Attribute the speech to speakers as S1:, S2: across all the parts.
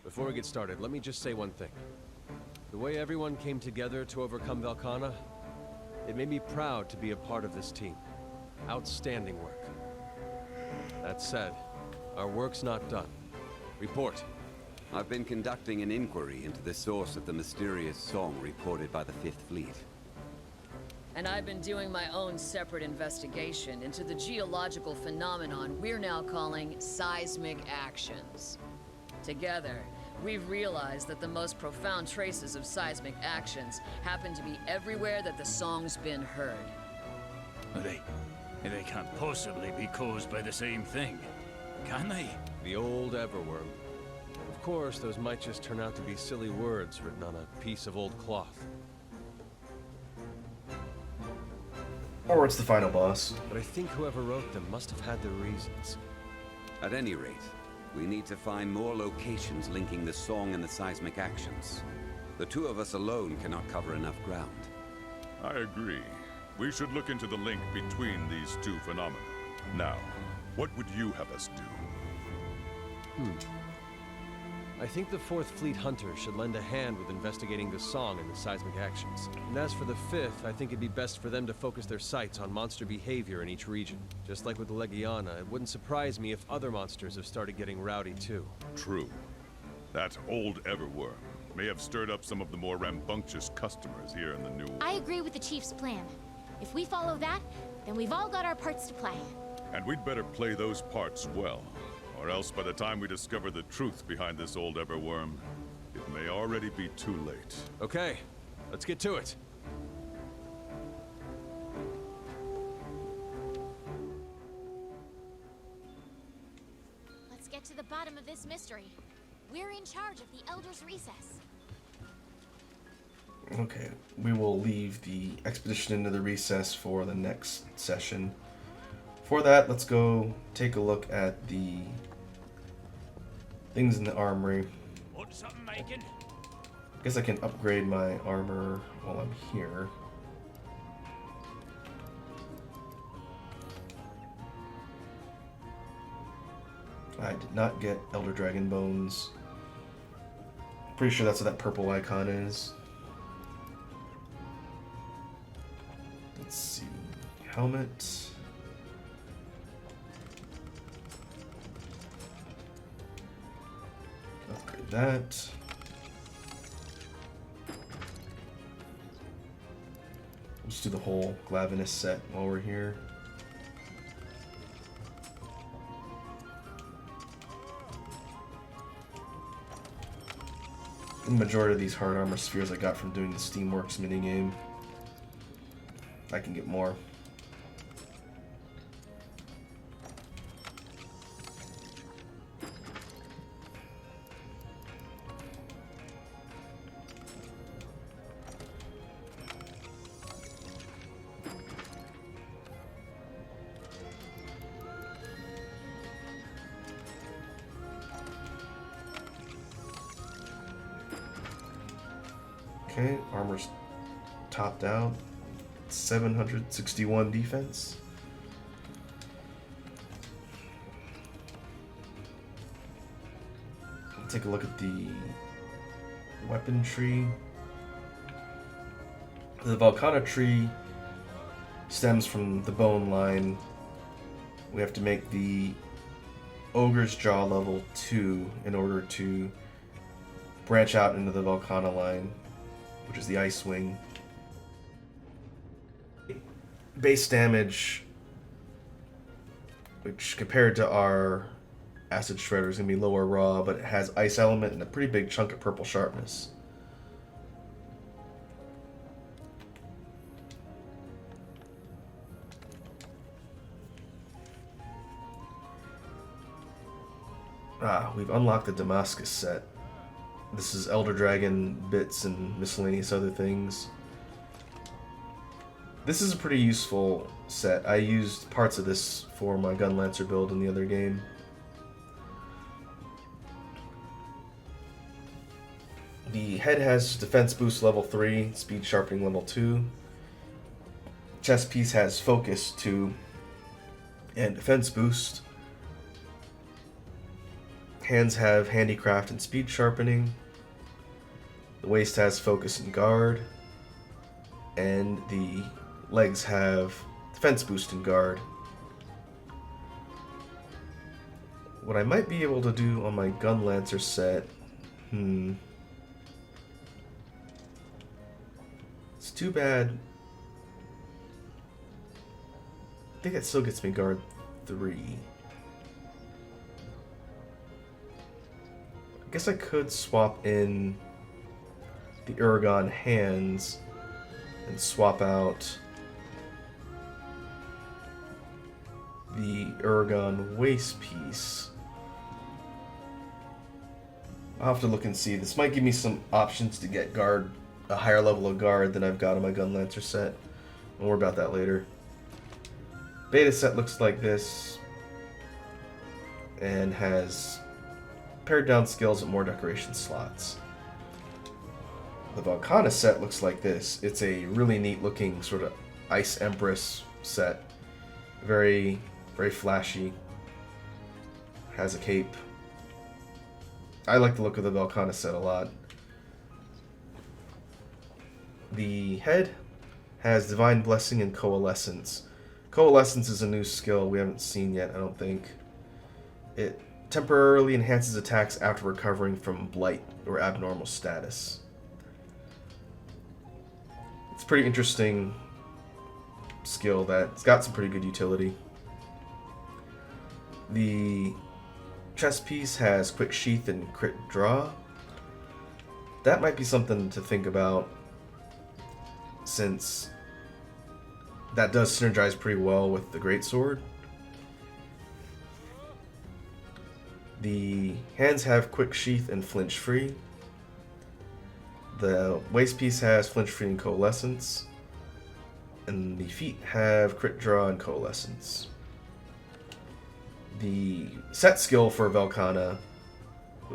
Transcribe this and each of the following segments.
S1: Before we get started, let me just say one thing. The way everyone came together to overcome Velkhana, it made me proud to be a part of this team. Outstanding work. That said, our work's not done. Report.
S2: I've been conducting an inquiry into the source of the mysterious song reported by the Fifth Fleet.
S3: And I've been doing my own separate investigation into the geological phenomenon we're now calling seismic actions. Together, we've realized that the most profound traces of seismic actions happen to be everywhere that the song's been heard.
S4: They can't possibly be caused by the same thing, can they?
S1: The old Everworm. Of course, those might just turn out to be silly words written on a piece of old cloth.
S5: Or it's the final boss.
S1: But I think whoever wrote them must have had their reasons.
S2: At any rate, we need to find more locations linking the song and the seismic actions. The two of us alone cannot cover enough ground.
S6: I agree. We should look into the link between these two phenomena. Now, what would you have us do?
S1: I think the 4th Fleet Hunter should lend a hand with investigating the song and the seismic actions. And as for the 5th, I think it'd be best for them to focus their sights on monster behavior in each region. Just like with the Legiana, it wouldn't surprise me if other monsters have started getting rowdy too.
S6: True. That old Everworm may have stirred up some of the more rambunctious customers here in the New World.
S7: I agree with the Chief's plan. If we follow that, then we've all got our parts to play.
S6: And we'd better play those parts well. Or else by the time we discover the truth behind this old Everworm, it may already be too late.
S1: Okay, let's get to it.
S7: Let's get to the bottom of this mystery. We're in charge of the Elder's Recess.
S5: Okay, we will leave the expedition into the recess for the next session. For that, let's go take a look at the things in the armory.
S4: Want something making?
S5: Guess I can upgrade my armor while I'm here. I did not get Elder Dragon Bones. Pretty sure that's what that purple icon is. Let's see. Helmet. Upgrade that. Let's do the whole Glavinus set while we're here. The majority of these hard armor spheres I got from doing the Steamworks minigame. I can get more. Okay, armor's topped out. 761 defense. Take a look at the weapon tree. The Velkhana tree stems from the bone line. We have to make the Ogre's Jaw level 2 in order to branch out into the Velkhana line, which is the Ice Wing. Base damage, which compared to our Acid Shredder is going to be lower raw, but it has Ice Element and a pretty big chunk of purple sharpness. We've unlocked the Damascus set. This is Elder Dragon bits and miscellaneous other things. This is a pretty useful set. I used parts of this for my Gun Lancer build in the other game. The head has defense boost level 3, speed sharpening level 2. Chest piece has focus 2 and defense boost. hands have handicraft and speed sharpening. The waist has focus and guard. And the legs have defense boost and guard. What I might be able to do on my Gun Lancer set... It's too bad. I think that still gets me guard 3. I guess I could swap in the Uragon hands and swap out the Uragon waist piece. I'll have to look and see. This might give me some options to get guard, a higher level of guard than I've got on my Gun Lancer set. We'll worry about that later. Beta set looks like this and has pared down skills and more decoration slots. The Valkana set looks like this. It's a really neat looking sort of Ice Empress set. Very, very flashy. Has a cape. I like the look of the Valkana set a lot. The head has Divine Blessing and Coalescence. Coalescence is a new skill we haven't seen yet, I don't think. It temporarily enhances attacks after recovering from blight or abnormal status. It's a pretty interesting skill that's got some pretty good utility. The chest piece has Quick Sheath and Crit Draw. That might be something to think about, since that does synergize pretty well with the Greatsword. The hands have Quick Sheath and Flinch Free. The waist piece has Flinch Free and Coalescence. And the feet have Crit Draw and Coalescence. The set skill for Valkana,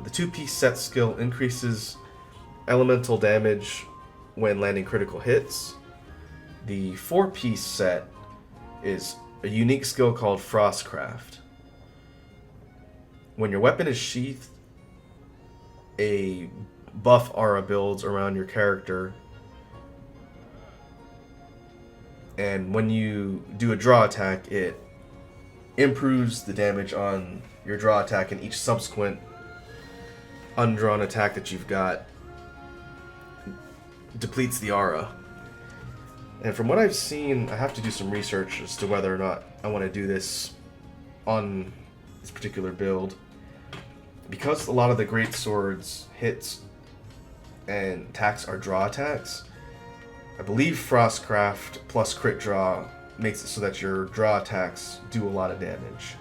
S5: the 2-piece set skill increases elemental damage when landing critical hits. The 4-piece set is a unique skill called Frostcraft. When your weapon is sheathed, a buff aura builds around your character, and when you do a draw attack, it improves the damage on your draw attack, and each subsequent undrawn attack that you've got depletes the aura. And from what I've seen, I have to do some research as to whether or not I want to do this on this particular build. Because a lot of the Greatsword's hits and attacks are draw attacks, I believe Frostcraft plus Crit Draw makes it so that your draw attacks do a lot of damage.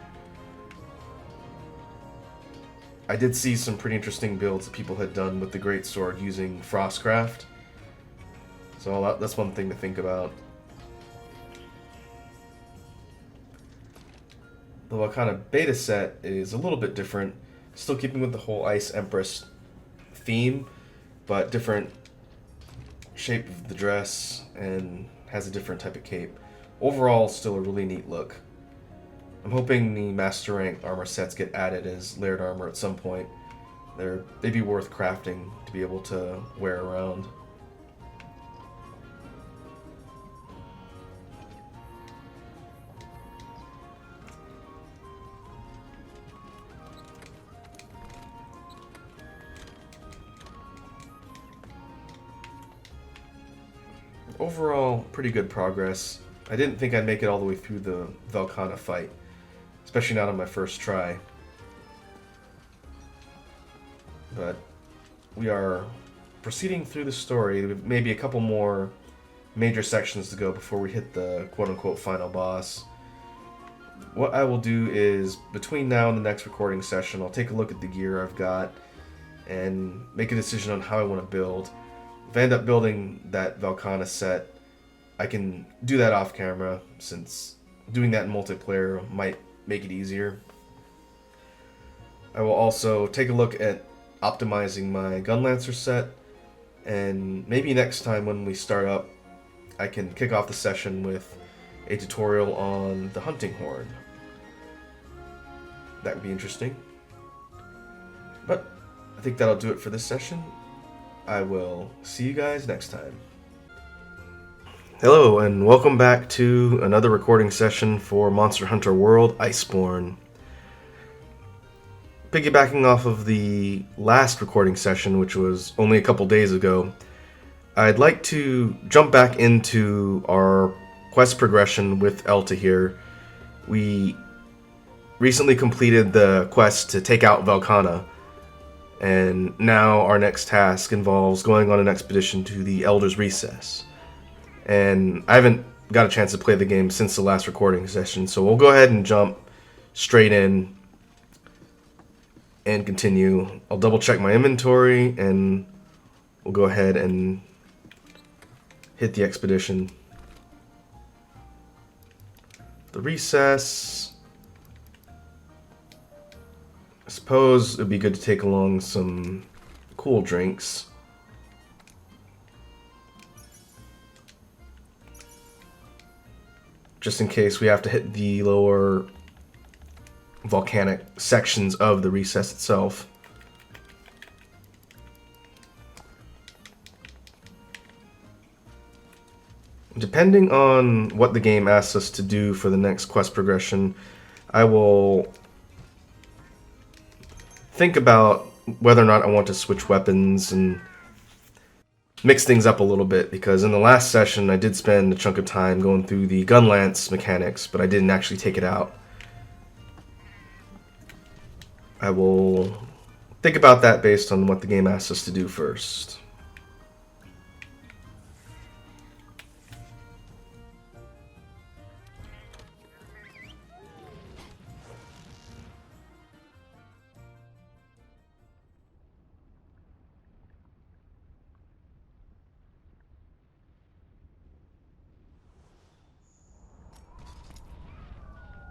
S5: I did see some pretty interesting builds that people had done with the Greatsword using Frostcraft. So that's one thing to think about. The Valkana beta set is a little bit different. Still keeping with the whole Ice Empress theme, but different shape of the dress and has a different type of cape. Overall, still a really neat look. I'm hoping the Master Rank armor sets get added as layered armor at some point. They'd be worth crafting to be able to wear around. Overall, pretty good progress. I didn't think I'd make it all the way through the Valkana fight, especially not on my first try. But we are proceeding through the story. Maybe a couple more major sections to go before we hit the quote-unquote final boss. What I will do is, between now and the next recording session, I'll take a look at the gear I've got and make a decision on how I want to build. If I end up building that Valkana set, I can do that off camera, since doing that in multiplayer might make it easier. I will also take a look at optimizing my Gun Lancer set, and maybe next time when we start up, I can kick off the session with a tutorial on the hunting horn. That would be interesting. I think that'll do it for this session. I will see you guys next time. Hello, and welcome back to another recording session for Monster Hunter World Iceborne. Piggybacking off of the last recording session, which was only a couple days ago, I'd like to jump back into our quest progression with Elta here. We recently completed the quest to take out Velkhana, and now our next task involves going on an expedition to the Elder's Recess. And I haven't got a chance to play the game since the last recording session, so we'll go ahead and jump straight in and continue. I'll double check my inventory and we'll go ahead and hit the expedition. The recess. I suppose it'd be good to take along some cool drinks. Just in case we have to hit the lower volcanic sections of the recess itself. Depending on what the game asks us to do for the next quest progression, I will think about whether or not I want to switch weapons and mix things up a little bit, because in the last session I did spend a chunk of time going through the gun lance mechanics, but I didn't actually take it out. I will think about that based on what the game asks us to do first.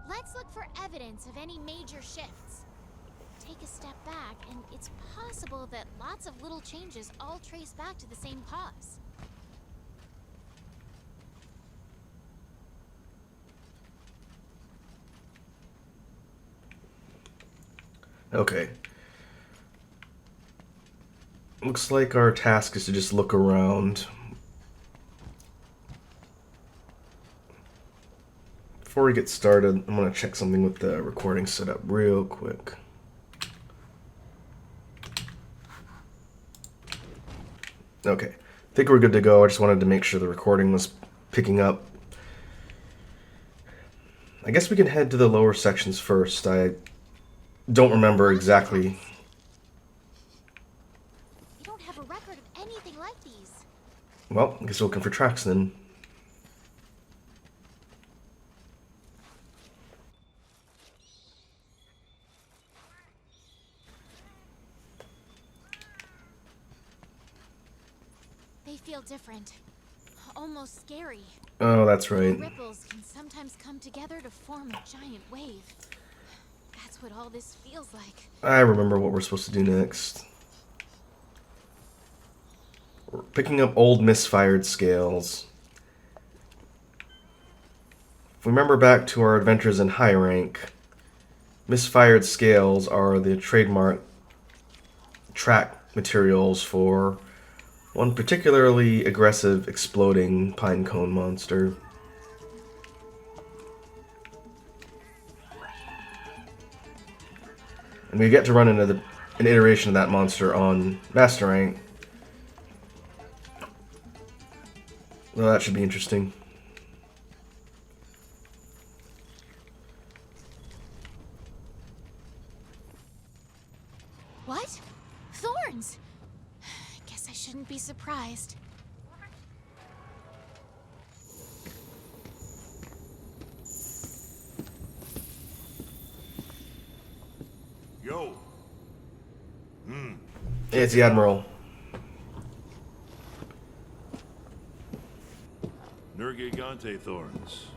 S7: Let's look for evidence of any major shifts. Take a step back, and it's possible that lots of little changes all trace back to the same cause.
S5: Okay. Looks like our task is to just look around. Before we get started, I'm going to check something with the recording setup real quick. Okay, I think we're good to go. I just wanted to make sure the recording was picking up. I guess we can head to the lower sections first. I don't remember exactly.
S7: You don't have a record of anything like these.
S5: Well, I guess we're looking for tracks then.
S7: They feel different. Almost scary.
S5: Oh, that's
S7: The
S5: right.
S7: ripples can sometimes come together to form a giant wave. That's what all this feels like.
S5: I remember what we're supposed to do next. We're picking up old misfired scales. If we remember back to our adventures in High Rank, misfired scales are the trademark track materials for one particularly aggressive exploding pinecone monster. And we get to run into an iteration of that monster on Master Rank. Well, that should be interesting.
S7: What? Thorns! Guess I shouldn't be surprised.
S6: Yo.
S5: Hey, it's the Admiral.
S6: Nergigante thorns.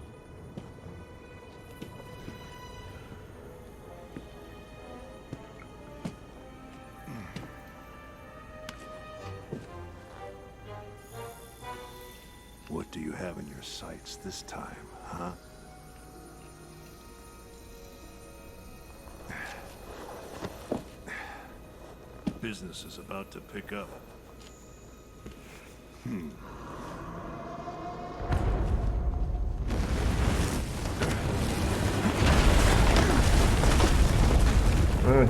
S6: What do you have in your sights this time, huh?
S8: business is about to pick up.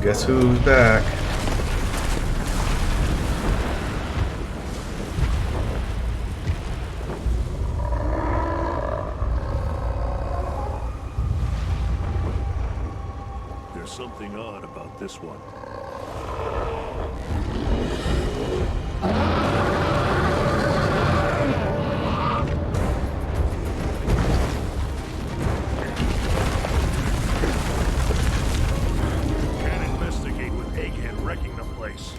S5: Guess who's back?
S8: There's something odd about this one. Can't investigate with Egghead wrecking the place.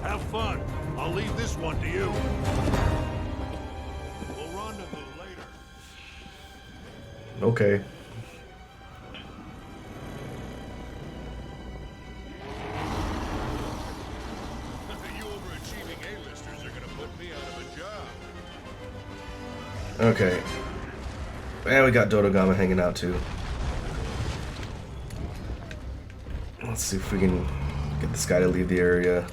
S8: Have fun. I'll leave this one to you. We'll rendezvous later.
S5: Okay.
S6: You overachieving A-listers are gonna put me out of a job.
S5: Okay. And we got Dodogama hanging out too. Let's see if we can get this guy to leave the area.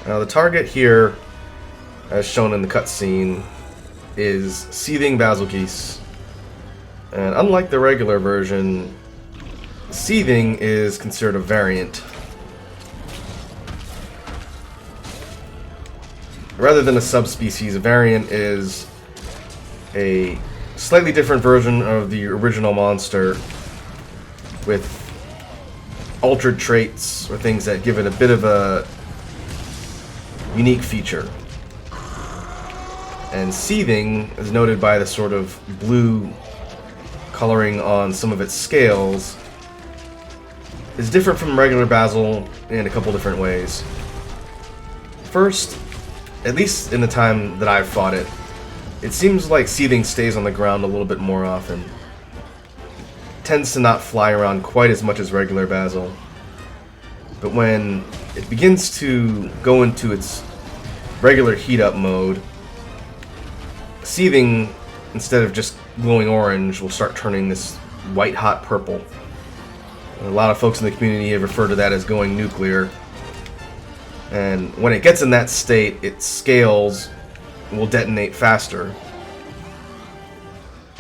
S5: Now the target here, as shown in the cutscene, is Seething Basilgeuse. And unlike the regular version, Seething is considered a variant. Rather than a subspecies, a variant is a slightly different version of the original monster with altered traits or things that give it a bit of a unique feature. And Seething, as noted by the sort of blue coloring on some of its scales, is different from regular Basil in a couple different ways. First, at least in the time that I've fought it, it seems like Seething stays on the ground a little bit more often. It tends to not fly around quite as much as regular Basil. But when it begins to go into its regular heat-up mode, Seething, instead of just glowing orange, will start turning this white-hot purple. And a lot of folks in the community have referred to that as going nuclear. And when it gets in that state, its scales will detonate faster.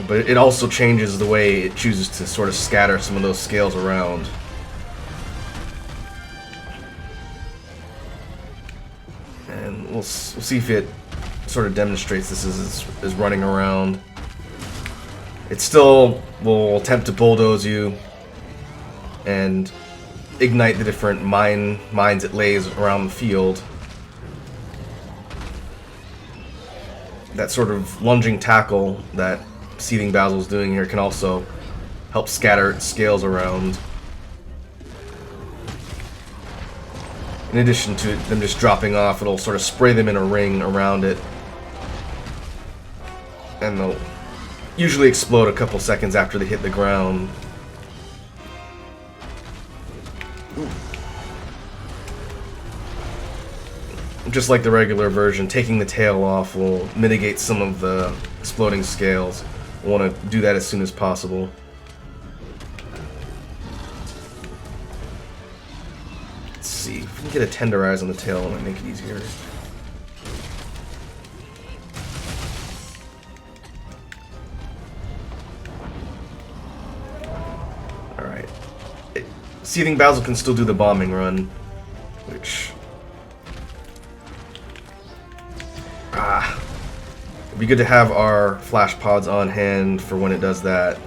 S5: But it also changes the way it chooses to sort of scatter some of those scales around. And we'll see if it sort of demonstrates this as running around. It still will attempt to bulldoze you and ignite the different mines it lays around the field. That sort of lunging tackle that Seething Basil's doing here can also help scatter its scales around. In addition to them just dropping off, it'll sort of spray them in a ring around it. And they'll usually explode a couple seconds after they hit the ground. Just like the regular version, taking the tail off will mitigate some of the exploding scales. We'll want to do that as soon as possible. Let's see, if we can get a tenderize on the tail, it might make it easier. Alright. Seething Basil can still do the bombing run, which... it'd be good to have our flash pods on hand for when it does that.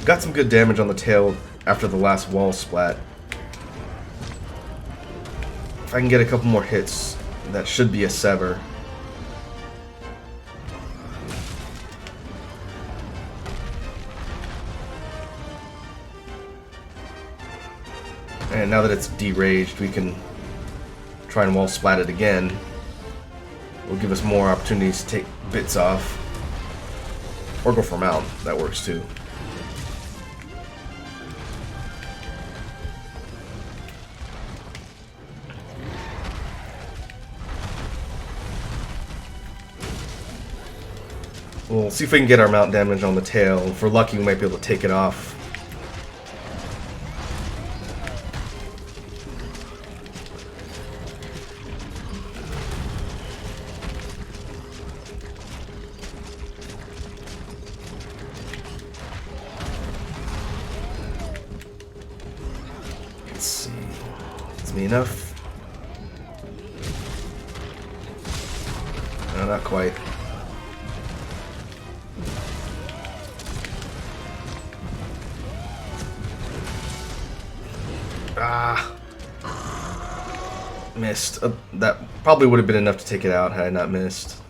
S5: Got some good damage on the tail after the last wall splat. If I can get a couple more hits, that should be a Saber. And now that it's deraged, we can try and wall splat it again will give us more opportunities to take bits off. Or go for mount, that works too. We'll see if we can get our mount damage on the tail. If we're lucky, we might be able to take it off. Let's see. Is me enough? No, not quite. Ah, missed. That probably would have been enough to take it out had I not missed.